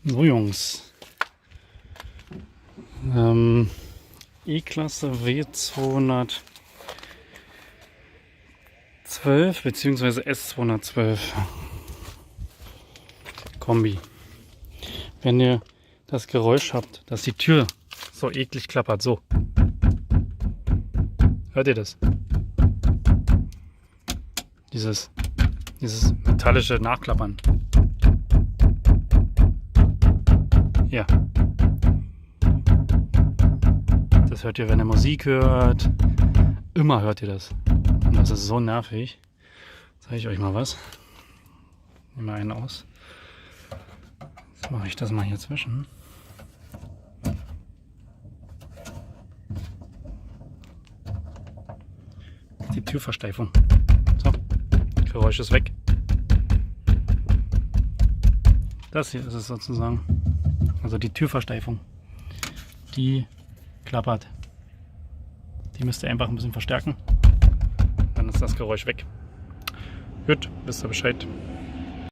So Jungs, E-Klasse W212 bzw. S212 Kombi. Wenn ihr das Geräusch habt, dass die Tür so eklig klappert, so. Hört ihr das? Dieses metallische Nachklappern. Ja. Das hört ihr, wenn ihr Musik hört. Immer hört ihr das. Und das ist so nervig. Zeige ich euch mal was. Nehmen wir einen aus. Jetzt mache ich das mal hier zwischen. Die Türversteifung. So, Geräusch ist weg. Das hier ist es sozusagen. Also die Türversteifung. Die klappert. Die müsst ihr einfach ein bisschen verstärken. Dann ist das Geräusch weg. Gut, wisst ihr Bescheid.